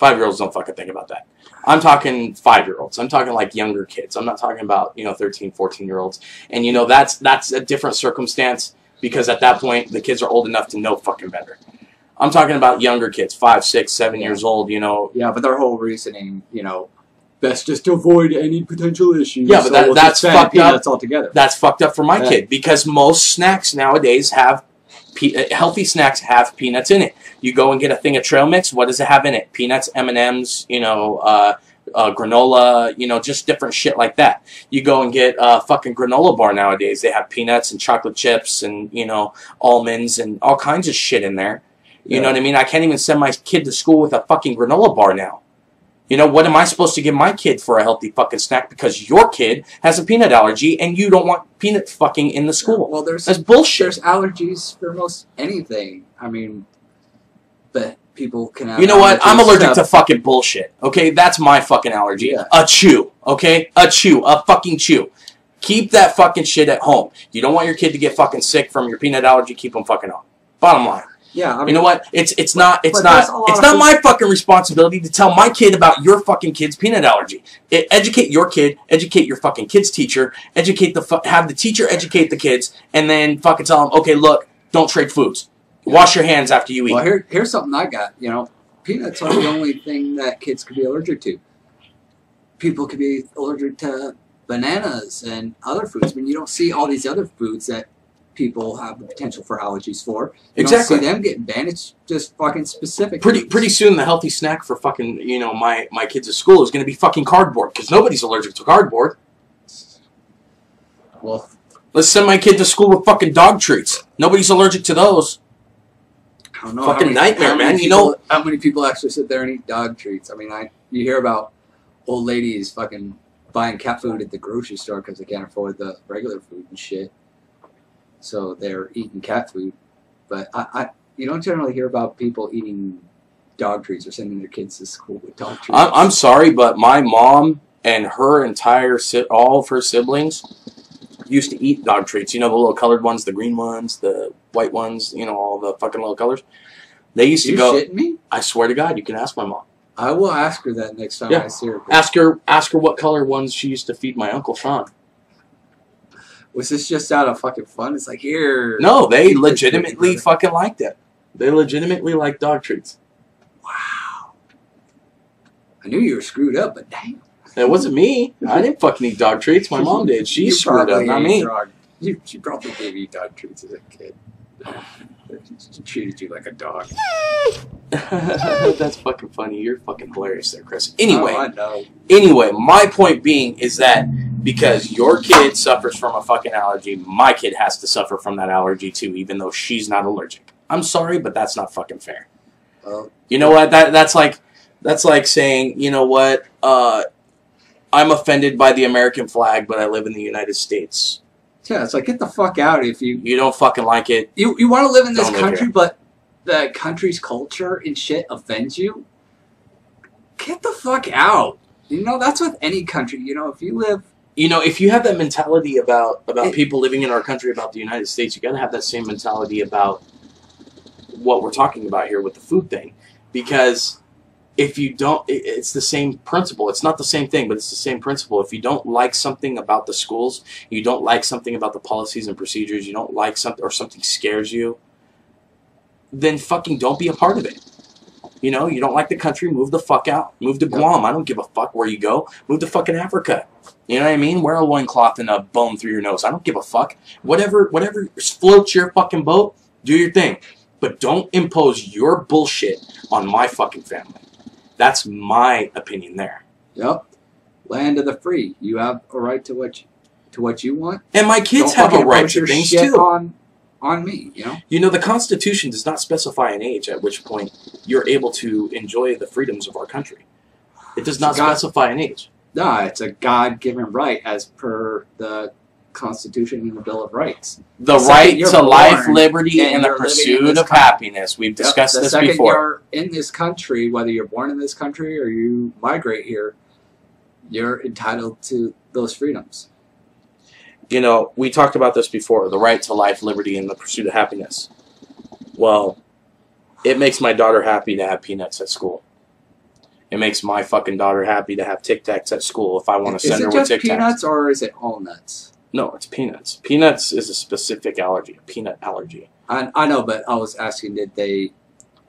5-year-olds don't fucking think about that. I'm talking 5-year-olds. I'm talking like younger kids. I'm not talking about, 13, 14-year-olds. And, that's a different circumstance because at that point, the kids are old enough to know fucking better. I'm talking about younger kids, 5, 6, 7 years old, Yeah, but their whole reasoning, best just to avoid any potential issues. Yeah, but that's fucked up. Altogether. That's fucked up for my kid because most snacks nowadays have healthy snacks have peanuts in it. You go and get a thing of trail mix. What does it have in it? Peanuts, M&Ms, granola, just different shit like that. You go and get a fucking granola bar nowadays. They have peanuts and chocolate chips and almonds and all kinds of shit in there. You know what I mean? I can't even send my kid to school with a fucking granola bar now. What am I supposed to give my kid for a healthy fucking snack because your kid has a peanut allergy and you don't want peanut fucking in the school? Well, that's bullshit. There's allergies for most anything. I mean, but people can have... You know what? I'm allergic to fucking bullshit. Okay? That's my fucking allergy. Yeah. A chew. Okay? A fucking chew. Keep that fucking shit at home. You don't want your kid to get fucking sick from your peanut allergy, keep them fucking home. Bottom line. Yeah, I mean, you know what? It's not my fucking responsibility to tell my kid about your fucking kid's peanut allergy. Educate your kid, educate your fucking kid's teacher, have the teacher educate the kids, and then fucking tell them, okay, look, don't trade foods. Wash your hands after you eat. Well, here's something I got. Peanuts are the only thing that kids could be allergic to. People could be allergic to bananas and other foods. I mean, you don't see all these other foods that people have the potential for allergies for. You don't see them getting banned. It's just fucking specific. Pretty soon, the healthy snack for fucking my kids at school is going to be fucking cardboard because nobody's allergic to cardboard. Well, let's send my kid to school with fucking dog treats. Nobody's allergic to those. I don't know. Fucking nightmare, man. How many people actually sit there and eat dog treats? I mean, you hear about old ladies fucking buying cat food at the grocery store because they can't afford the regular food and shit. So they're eating cat food, but you don't generally hear about people eating dog treats or sending their kids to school with dog treats. I'm sorry, but my mom and her all of her siblings used to eat dog treats. The little colored ones, the green ones, the white ones, all the fucking little colors. They used to go. Shitting me? I swear to God, you can ask my mom. I will ask her that next time I see her. Ask her what color ones she used to feed my Uncle Sean. Was this just out of fucking fun? It's like, here. No, they legitimately fucking liked it. They legitimately liked dog treats. Wow. I knew you were screwed up, but damn. It wasn't me. I didn't fucking eat dog treats. My mom did. She screwed up, not me. She probably gave you dog treats as a kid. She treated you like a dog. That's fucking funny. You're fucking hilarious there, Chris. Anyway, I know. Anyway, my point being is that because your kid suffers from a fucking allergy, my kid has to suffer from that allergy too, even though she's not allergic. I'm sorry, but that's not fucking fair. You know what? That's like saying, you know what? I'm offended by the American flag, but I live in the United States. Yeah, it's like, get the fuck out if you don't fucking like it. You want to live in this country, but the country's culture and shit offends you. Get the fuck out. That's with any country. If you live... if you have that mentality about people living in our country, about the United States, you got to have that same mentality about what we're talking about here with the food thing. Because if you don't, it's the same principle. It's not the same thing, but it's the same principle. If you don't like something about the schools, you don't like something about the policies and procedures, you don't like something, or something scares you, then fucking don't be a part of it. You don't like the country, move the fuck out. Move to Guam. I don't give a fuck where you go. Move to fucking Africa. You know what I mean? Wear a loincloth and a bone through your nose. I don't give a fuck. Whatever floats your fucking boat, do your thing. But don't impose your bullshit on my fucking family. That's my opinion there. Yep. Land of the free. You have a right to what you want. And my kids have a right to things too. On me, the Constitution does not specify an age at which point you're able to enjoy the freedoms of our country. It does not specify an age. No, it's a God-given right as per the Constitution and the Bill of Rights. The right to life, liberty, and the pursuit of happiness. We've discussed this before. The second you're in this country, whether you're born in this country or you migrate here, you're entitled to those freedoms. you know, we talked about this before, the right to life, liberty, and the pursuit of happiness. Well, it makes my daughter happy to have peanuts at school. It makes my fucking daughter happy to have Tictacs at school if I want to send her with Tictacs. Is it just peanuts or is it all nuts? No, it's peanuts. Peanuts is a specific allergy, a peanut allergy. I know, but I was asking, did they,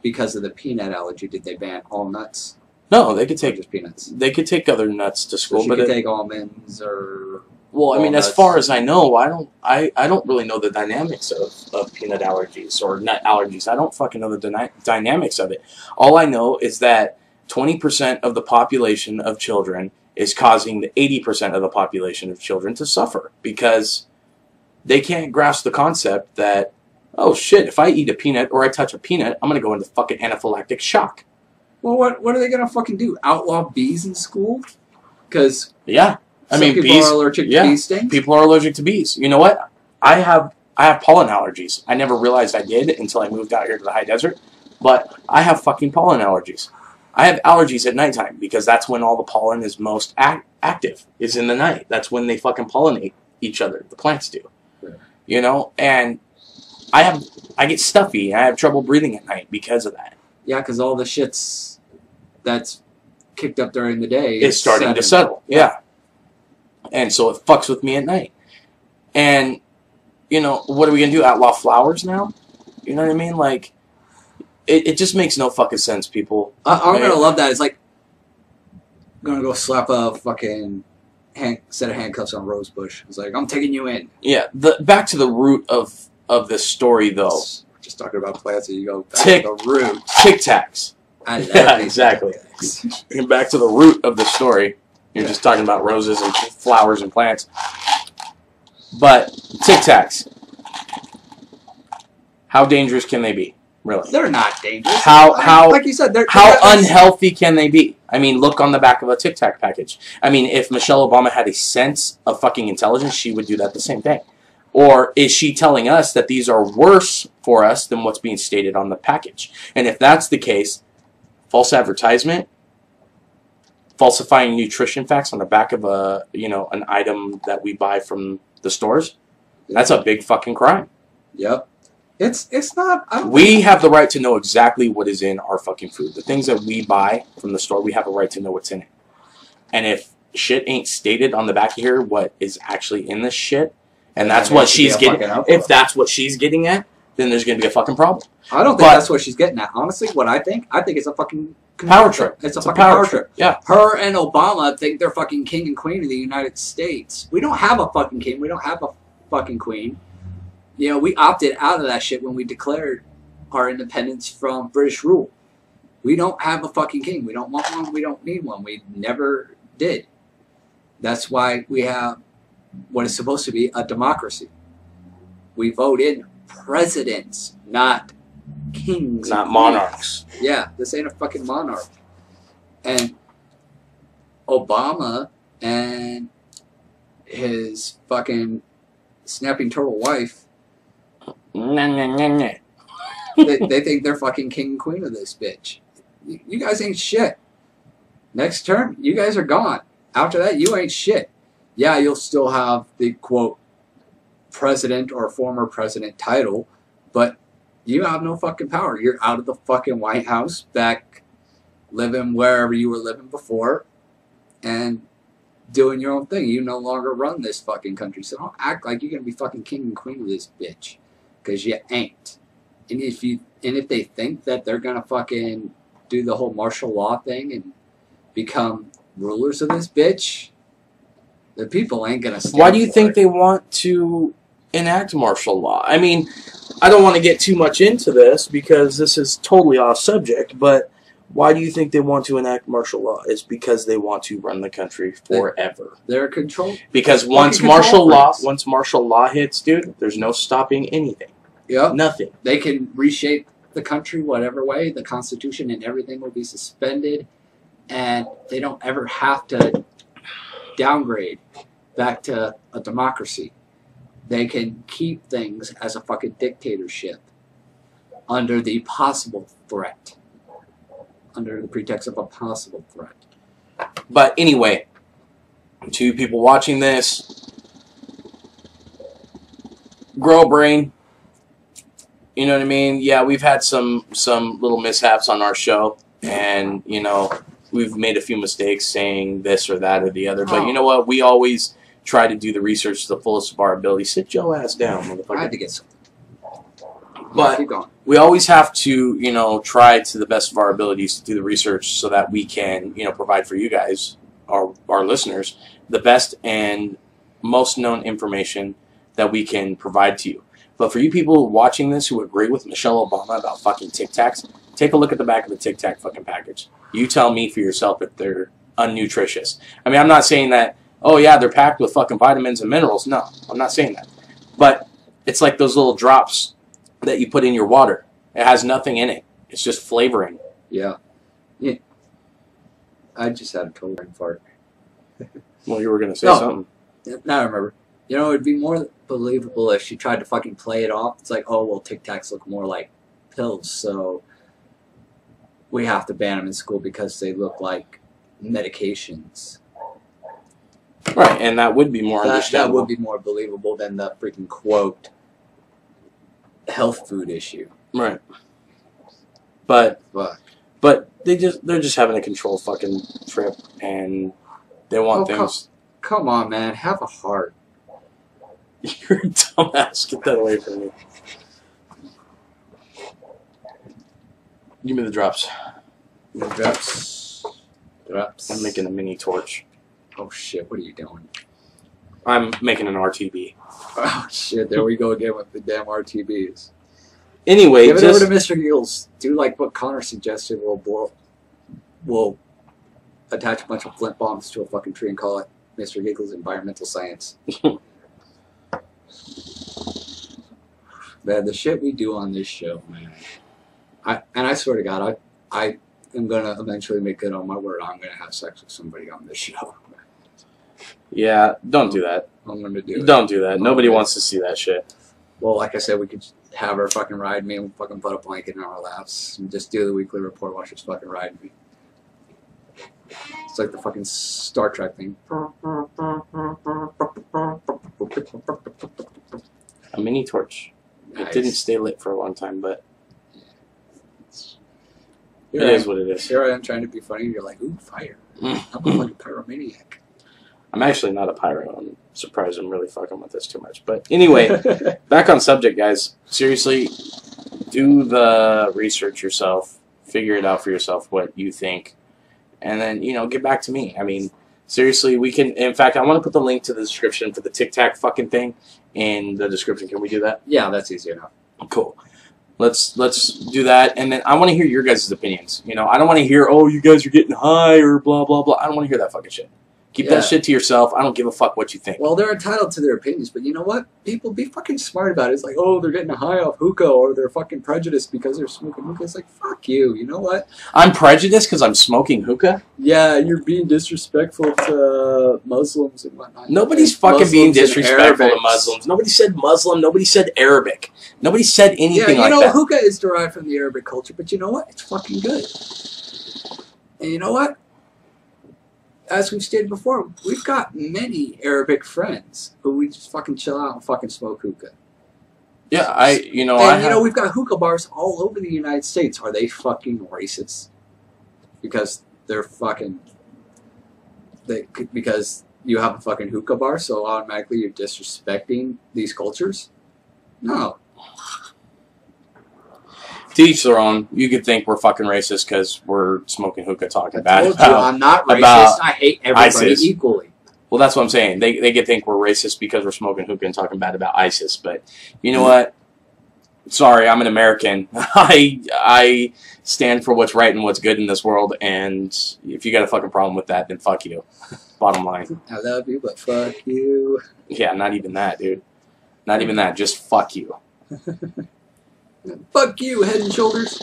because of the peanut allergy, did they ban all nuts? No, they could take just peanuts. They could take other nuts to school, so but could take almonds or. Well, I mean, nuts. as far as I know, I don't really know the dynamics of peanut allergies or nut allergies. I don't fucking know the dynamics of it. All I know is that 20% of the population of children is causing the 80% of the population of children to suffer because they can't grasp the concept that, oh shit, if I eat a peanut or I touch a peanut, I'm going to go into fucking anaphylactic shock. Well, what are they going to fucking do? Outlaw bees in school? Because yeah, I mean, people bees are allergic to bee stings. People are allergic to bees. You know what? I have pollen allergies. I never realized I did until I moved out here to the high desert. But I have fucking pollen allergies. I have allergies at nighttime because that's when all the pollen is most active, is in the night. That's when they fucking pollinate each other. The plants do. Yeah. You know? And I get stuffy. I have trouble breathing at night because of that. Yeah, because all the shit's that's kicked up during the day is starting to settle. Yeah. And so it fucks with me at night. And, you know, what are we going to do? Outlaw flowers now? You know what I mean? Like, it just makes no fucking sense, people. I'm going to love that. It's like, I'm going to go slap a fucking set of handcuffs on Rosebush. It's like, I'm taking you in. Yeah. Back to the root of this story, though. We're just talking about plants, and you go back to the root. Tictacs. Yeah, exactly. And back to the root of the story. You're just talking about roses and flowers and plants. But Tictacs, how dangerous can they be? Really? They're not dangerous. How like you said, how unhealthy can they be? I mean, look on the back of a Tic Tac package. I mean, if Michelle Obama had a sense of fucking intelligence, she would do that the same thing. Or is she telling us that these are worse for us than what's being stated on the package? And if that's the case, false advertisement, falsifying nutrition facts on the back of an item that we buy from the stores, that's a big fucking crime. Yep. It's not. We have the right to know exactly what is in our fucking food. The things that we buy from the store, we have a right to know what's in it. And if shit ain't stated on the back of here what is actually in this shit, and that's what she's getting, if that's what she's getting at, then there's going to be a fucking problem. I don't think that's what she's getting at. Honestly, what I think it's a fucking power trip. It's a fucking power trip. Yeah. Her and Obama think they're fucking king and queen of the United States. We don't have a fucking king. We don't have a fucking queen. You know, we opted out of that shit when we declared our independence from British rule. We don't have a fucking king. We don't want one. We don't need one. We never did. That's why we have what is supposed to be a democracy. We vote in presidents, not kings. Not monarchs. Yeah, this ain't a fucking monarch. And Obama and his fucking snapping turtle wife, they think they're fucking king and queen of this bitch. You guys ain't shit. Next term, you guys are gone. After that, you ain't shit. Yeah, you'll still have the, quote, president or former president title, but you have no fucking power. You're out of the fucking White House, back living wherever you were living before, and doing your own thing. You no longer run this fucking country, so don't act like you're gonna be fucking king and queen of this bitch, because you ain't. And if they think that they're gonna fucking do the whole martial law thing and become rulers of this bitch, the people ain't gonna stand. Why do you think they want to enact martial law? I mean, I don't want to get too much into this because this is totally off subject, but why do you think they want to enact martial law? It's because they want to run the country forever. They're control. Because once martial law hits, dude, there's no stopping anything. Yep. Nothing. They can reshape the country whatever way. The Constitution and everything will be suspended, and they don't ever have to downgrade back to a democracy. They can keep things as a fucking dictatorship under the possible threat. Under the pretext of a possible threat. But anyway, to people watching this, grow a brain. You know what I mean? Yeah, we've had some little mishaps on our show, and you know, we've made a few mistakes saying this or that or the other. But you know what? We always try to do the research to the fullest of our ability. Sit your ass down, motherfucker. I had to get something. But keep going. We always have to, you know, try to the best of our abilities to do the research so that we can, you know, provide for you guys, our listeners, the best and most known information that we can provide to you. But for you people watching this who agree with Michelle Obama about fucking Tictacs, take a look at the back of the Tic Tac fucking package. You tell me for yourself if they're unnutritious. I mean, I'm not saying that, oh yeah, they're packed with fucking vitamins and minerals. No, I'm not saying that. But it's like those little drops that you put in your water. It has nothing in it. It's just flavoring. Yeah. Yeah. I just had a total brain fart. Well, you were going to say something. Now I remember. You know, it'd be more believable if she tried to fucking play it off. It's like, oh, well, Tic Tacs look more like pills, so we have to ban them in school because they look like medications. Right, and that would be more understandable. That would be more believable than the freaking quote health food issue. Right. But they're just having a controlled fucking trip, and they want things. Come on, man, have a heart. You're a dumbass. Get that away from me. Give me the drops. Drops. I'm making a mini torch. Oh shit! What are you doing? I'm making an RTB. Oh shit! There we go again with the damn RTBs. Anyway, give it over to Mr. Giggles. Do like what Connor suggested. We'll attach a bunch of flint bombs to a fucking tree and call it Mr. Giggles Environmental Science. Man, the shit we do on this show, man. I swear to God, I am gonna eventually make good on my word. I'm gonna have sex with somebody on this show. Yeah, don't do that. I'm gonna do it. Don't do that. Nobody wants to see that shit. Well, like I said, we could have her fucking ride me and fucking put a blanket in our laps and just do the weekly report while she's fucking riding me. It's like the fucking Star Trek thing. A mini torch. Nice. It didn't stay lit for a long time, but it is what it is. Here I am trying to be funny, and you're like, ooh, fire. I'm a fucking pyromaniac. I'm actually not a pyro. I'm surprised I'm really fucking with this too much. But anyway, back on subject, guys. Seriously, do the research yourself. Figure it out for yourself what you think. And then, you know, get back to me. I mean, seriously, we can... In fact, I want to put the link to the description for the Tic Tac fucking thing in the description. Can we do that? Yeah, that's easy enough. Cool. Let's do that. And then I want to hear your guys' opinions. You know, I don't want to hear, oh, you guys are getting high or blah, blah, blah. I don't want to hear that fucking shit. Keep that shit to yourself. I don't give a fuck what you think. Well, they're entitled to their opinions, but you know what? People be fucking smart about it. It's like, oh, they're getting high off hookah, or they're fucking prejudiced because they're smoking hookah. It's like, fuck you. You know what? I'm prejudiced because I'm smoking hookah? Yeah, you're being disrespectful to Muslims and whatnot. Nobody's fucking being disrespectful to Muslims. Nobody said Muslim. Nobody said Arabic. Nobody said anything like that. You know, hookah is derived from the Arabic culture, but you know what? It's fucking good. And you know what? As we've stated before, we've got many Arabic friends who we just fucking chill out and fucking smoke hookah. Yeah, you know, we've got hookah bars all over the United States. Are they fucking racist? Because they're fucking... because you have a fucking hookah bar, so automatically you're disrespecting these cultures? No. To each their own. You could think we're fucking racist because we're smoking hookah talking bad about... I'm not racist. I hate everybody ISIS. Equally. Well, that's what I'm saying. They could think we're racist because we're smoking hookah and talking bad about ISIS. But you know what? Sorry, I'm an American. I stand for what's right and what's good in this world. And if you got a fucking problem with that, then fuck you. Bottom line. I love you, but fuck you. Yeah, not even that, dude. Not even that. Just fuck you. Fuck you, Head and Shoulders.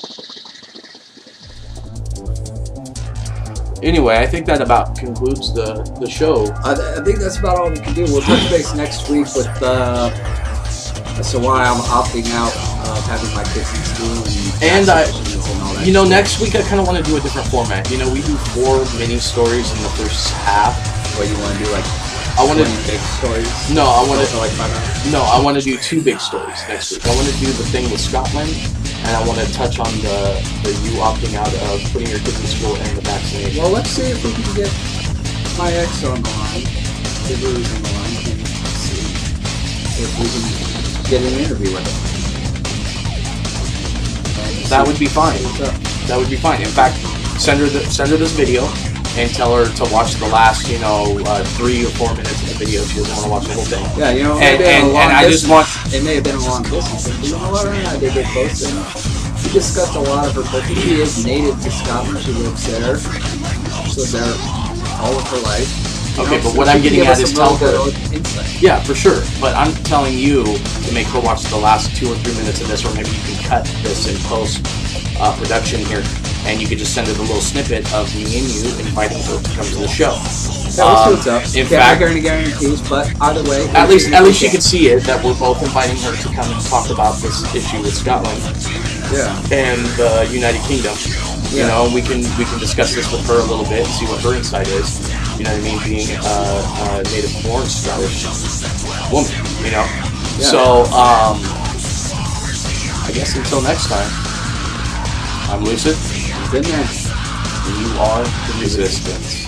Anyway, I think that about concludes the show. I think that's about all we can do. We'll touch base next week with as to why I'm opting out of having my kids in school and all that. You know, next week I kind of want to do a different format. You know, we do 4 mini stories in the first half. What you want to do, like I want to big stories. No, I want to like 5 hours. No, I want to do 2 big stories next week. I want to do the thing with Scotland, and I want to touch on the you opting out of putting your kids in school and the vaccination. Well, let's see if we can get my ex on the line. Giggles on the line, and see if we can get an interview with him. That would be fine. That would be fine. In fact, send her this video and tell her to watch the last, 3 or 4 minutes of the video. She doesn't want to watch the whole thing. Yeah, and I just want. It may have been a long distance, but you know what? I did get close to him. We discussed a lot of her culture. She is native to Scotland. She lives there. She lives there all of her life. Okay, but what I'm getting at is tell her. Insight. Yeah, for sure. But I'm telling you to make her watch the last 2 or 3 minutes of this, or maybe you can cut this in post production here, and you could just send her the little snippet of me and you inviting her to come to the show. Yeah, we'll see what's up. In fact, not guarantees, but either way, at least she could see it that we're both inviting her to come and talk about this issue with Scotland. Yeah. And the United Kingdom. You know, we can discuss this with her a little bit and see what her insight is. You know what I mean? Being a native-born Scottish woman. You know. Yeah. So I guess until next time, I'm Lucid. Good man. And you are the Resistance.